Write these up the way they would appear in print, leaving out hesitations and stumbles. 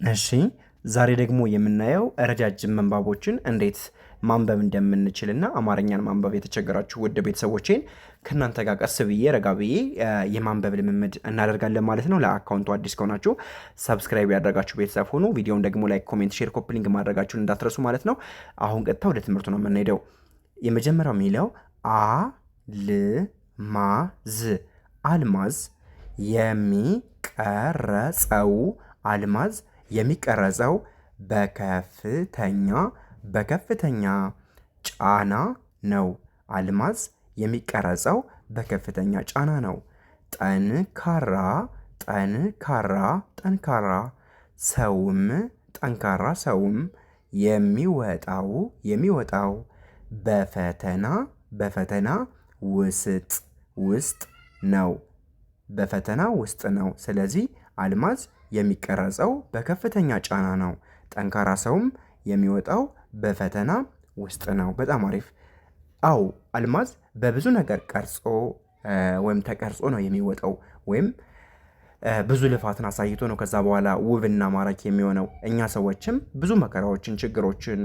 እሺ ዛሬ ደግሞ የምናየው ረጃጅም ምንባቦችን እንዴት ማንበብ እንደምንችልና አማርኛን ማንበብ የተቸገራችሁ ውድ ቤተሰቦቼን ከእናንተ ጋር ቀስ ብዬ ረጋ ብዬ የማንበብ ልምምድ እናደርጋለን ማለት ነው። ለአካውንቱ አዲስ ከሆናችሁ ሰብስክራይብ ያደረጋችሁ ቤተሰብ ሆኑ። ቪዲዮውን ደግሞ ላይክ፣ ኮሜንት፣ ሼር፣ ኮፕሊንግ ማድረጋችሁን እንዳትረሱ ማለት ነው። አሁን ቀጥታ ወደ ትምህርቱ ነው የምንሄደው። የመጀመሪያው የሚለው አልማዝ አልማዝ የሚቀረጸው አልማዝ የሚቀረጸው በከፍተኛ ጫና ነው። አልማዝ የሚቀረጸው በከፍተኛ ጫና ነው። ጠንካራ ሰውም የሚወጣው በፈተና ውስጥ ነው። በፈተና ውስጥ ነው። ስለዚህ አልማዝ የሚቀረጸው በከፍተኛ ጫና ነው። ጠንካራ ሰውም የሚወጣው በፈተና ውስጥ ነው። በጣም አሪፍ። አዎ አልማዝ በብዙ ነገር ቀርጾ ወይም ተቀርጾ ነው የሚወጣው ወይም ብዙ ልፋትን አሳይቶ ነው ከዛ በኋላ ውብና ማራኪ የሚሆነው። እኛ ሰዎችም ብዙ መከራዎችን፣ ችግሮችን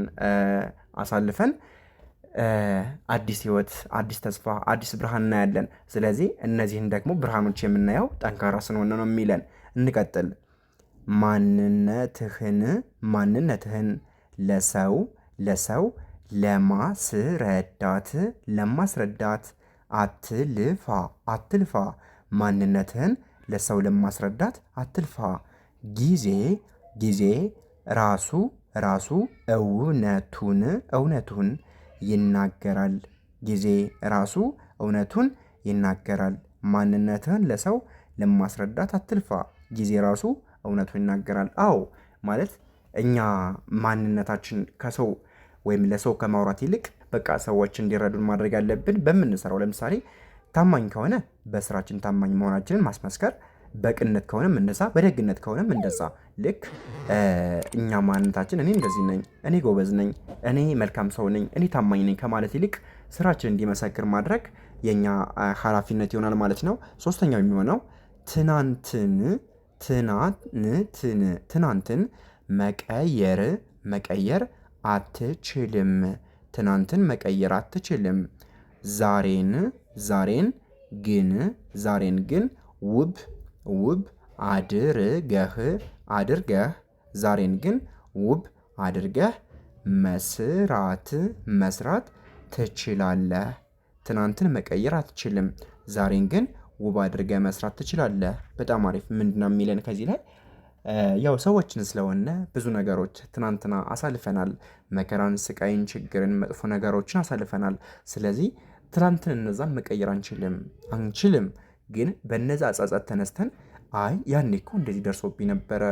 አሳልፈን አዲስ ህይወት፣ አዲስ ተስፋ፣ አዲስ ብርሃን እናያለን። ስለዚህ እነዚህን ደግሞ ብርሃኖች የምናየው ጠንካራ ስንሆን ነው የሚለን። እንቀጥል። ማንነትህን ለሰው ለማስረዳት አትልፋ። ማንነትህን ለሰው ለማስረዳት አትልፋ። ጊዜ ራሱ እውነቱን ይናገራል። ጊዜ ራሱ እውነቱን ይናገራል። ማንነትህን ለሰው ለማስረዳት አትልፋ። ጊዜ ራሱ እውነቱን ይናገራል። አዎ ማለት እኛ ማንነታችን ከሰው ወይም ለሰው ከማውራት ይልቅ በቃ ሰዎች እንዲረዱን ማድረግ ያለብን በምንሰራው። ለምሳሌ ታማኝ ከሆነ በስራችን ታማኝ መሆናችንን ማስመስከር፣ በቅንነት ከሆነም እንደዛ፣ በደግነት ከሆነም እንደዛ። ልክ እኛ ማንነታችን እኔ እንደዚህ ነኝ፣ እኔ ጎበዝ ነኝ፣ እኔ መልካም ሰው ነኝ፣ እኔ ታማኝ ነኝ ከማለት ይልቅ ስራችን እንዲመሰክር ማድረግ የኛ ኃላፊነት ይሆናል ማለት ነው። ሶስተኛው የሚሆነው ትናንትን መቀየር አትችልም። ትናንትን መቀየር አትችልም። ዛሬን ግን ውብ አድርገህ ዛሬን ግን ውብ አድርገህ መስራት ትችላለህ። ትናንትን መቀየር አትችልም። ዛሬን ግን ውብ አድርገህ መስራት ትችላለህ። በጣም አሪፍ። ምንድነው የሚለን ከዚህ ላይ? ያው ሰዎችን ስለሆነ ብዙ ነገሮች ትናንትና አሳልፈናል። መከራን፣ ስቃይን፣ ችግርን፣ መጥፎ ነገሮችን አሳልፈናል። ስለዚህ ትናንትን እነዛን መቀየር አንችልም። ግን በነዛ አጻጻት ተነስተን አይ ያኔ እኮ እንደዚህ ደርሶብኝ ነበረ፣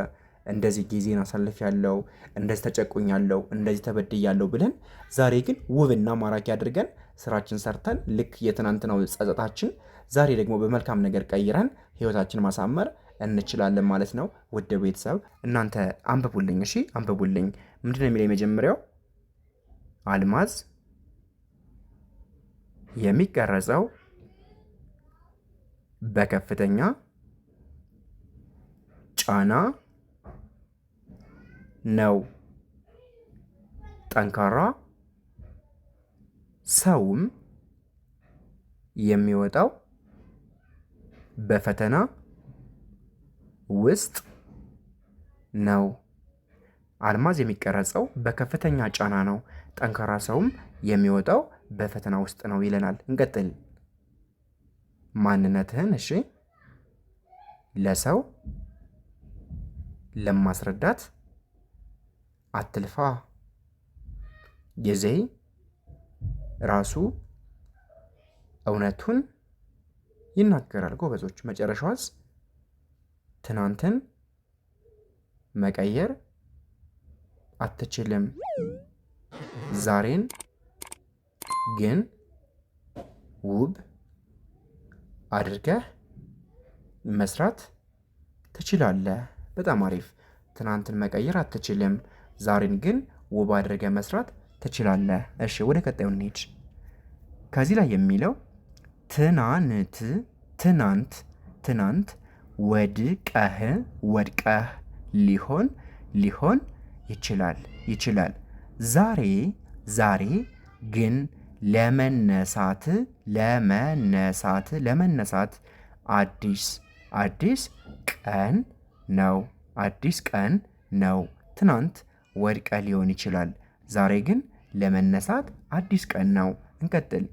እንደዚህ ጊዜን አሳልፌያለሁ፣ እንደዚህ ተጨቁኛለሁ፣ እንደዚህ ተበድያለሁ ብለን ዛሬ ግን ውብና ማራኪ አድርገን ስራችን ሰርተን ልክ የትናንትናው ጸጸታችን ዛሬ ደግሞ በመልካም ነገር ቀይረን ህይወታችን ማሳመር እንችላለን ማለት ነው። ውድ ቤተሰብ እናንተ አንብቡልኝ፣ እሺ አንብቡልኝ። ምንድነው የሚለው የመጀመሪያው? አልማዝ የሚቀረጸው በከፍተኛ ጫና ነው። ጠንካራ ሰውም የሚወጣው በፈተና ውስጥ ነው። አልማዝ የሚቀረጸው በከፍተኛ ጫና ነው። ጠንካራ ሰውም የሚወጣው በፈተና ውስጥ ነው ይለናል። እንቀጥል። ማንነትህን ለሰው ለማስረዳት አትልፋ። ጊዜ ራሱ እውነቱን ይናገራል። ጎበዞች። መጨረሻዋስ? ትናንትን መቀየር አትችልም። ዛሬን ግን ውብ አድርገህ መስራት ትችላለህ። በጣም አሪፍ። ትናንትን መቀየር አትችልም፣ ዛሬን ግን ውብ አድርገህ መስራት ትችላለህ። እሺ ወደ ቀጣዩ እንሂድ። ከዚህ ላይ የሚለው ትናንት ወድቀህ ሊሆን ሊሆን ይችላል። ዛሬ ግን ለመነሳት አዲስ ቀን ነው። ትናንት ወድቀህ ሊሆን ይችላል። ዛሬ ግን ለመነሳት አዲስ ቀን ነው። እንቀጥል።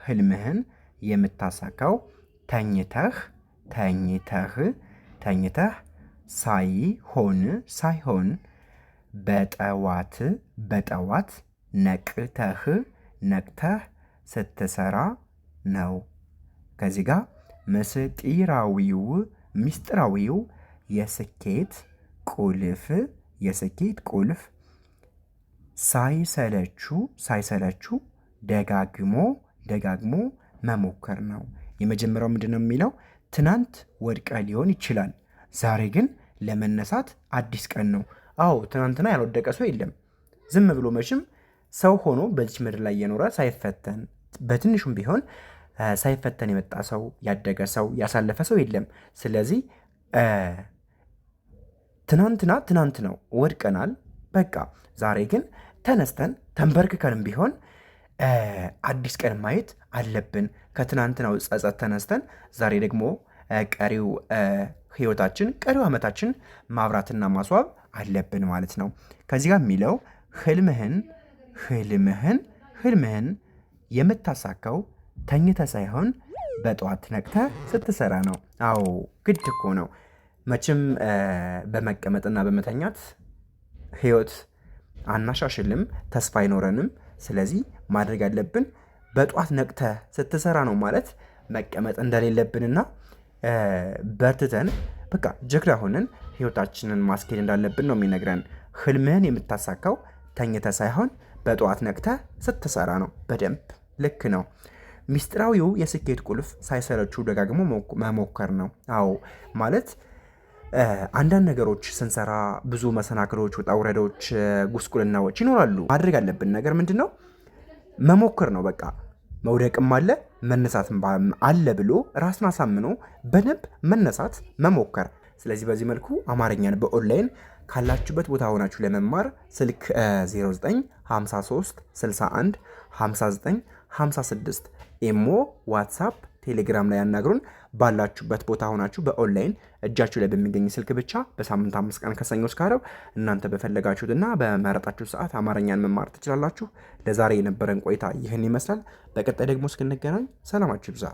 ህልምህን የምታሳካው ተኝተህ ሳይሆን በጠዋት ነቅተህ ስትሰራ ነው። ከዚህ ጋር ምስጢራዊው የስኬት ቁልፍ ሳይሰለቹ ደጋግሞ መሞከር ነው። የመጀመሪያው ምንድነው የሚለው? ትናንት ወድቀህ ሊሆን ይችላል። ዛሬ ግን ለመነሳት አዲስ ቀን ነው። አዎ ትናንትና ያልወደቀ ሰው የለም። ዝም ብሎ መቼም ሰው ሆኖ በዚች ምድር ላይ የኖረ ሳይፈተን በትንሹም ቢሆን ሳይፈተን የመጣ ሰው፣ ያደገ ሰው፣ ያሳለፈ ሰው የለም። ስለዚህ ትናንት ነው ወድቀናል። በቃ ዛሬ ግን ተነስተን ተንበርክከንም ቢሆን አዲስ ቀን ማየት አለብን። ከትናንትናው ጸጸት ተነስተን ዛሬ ደግሞ ቀሪው ህይወታችን ቀሪው ዓመታችን ማብራትና ማስዋብ አለብን ማለት ነው። ከዚህ ጋር የሚለው ህልምህን የምታሳካው ተኝተህ ሳይሆን በጠዋት ነቅተህ ስትሰራ ነው። አዎ ግድ እኮ ነው። መቼም በመቀመጥና በመተኛት ህይወት አናሻሽልም፣ ተስፋ አይኖረንም። ስለዚህ ማድረግ ያለብን በጠዋት ነቅተህ ስትሰራ ነው ማለት መቀመጥ እንደሌለብንና በርትተን በቃ ጀግና ሆነን ህይወታችንን ማስኬድ እንዳለብን ነው የሚነግረን። ህልምህን የምታሳካው ተኝተህ ሳይሆን በጠዋት ነቅተህ ስትሰራ ነው። በደንብ ልክ ነው። ሚስጥራዊው የስኬት ቁልፍ ሳይሰለቹ ደጋግሞ መሞከር ነው። አዎ ማለት አንዳንድ ነገሮች ስንሰራ ብዙ መሰናክሎች፣ ውጣ ውረዶች፣ ጉስቁልናዎች ይኖራሉ። ማድረግ ያለብን ነገር ምንድን ነው? መሞከር ነው። በቃ መውደቅም አለ መነሳትም አለ ብሎ ራስን አሳምኖ በደንብ መነሳት መሞከር። ስለዚህ በዚህ መልኩ አማርኛን በኦንላይን ካላችሁበት ቦታ ሆናችሁ ለመማር ስልክ 0953 61 59 56 ኢሞ፣ ዋትሳፕ፣ ቴሌግራም ላይ ያናግሩን። ባላችሁበት ቦታ ሆናችሁ በኦንላይን እጃችሁ ላይ በሚገኝ ስልክ ብቻ በሳምንት 5 ቀን ከሰኞ እስከ ዓርብ እናንተ በፈለጋችሁትና በመረጣችሁ ሰዓት አማርኛን መማር ትችላላችሁ። ለዛሬ የነበረን ቆይታ ይህን ይመስላል። በቀጣይ ደግሞ እስክንገናኝ ሰላማችሁ ይብዛ።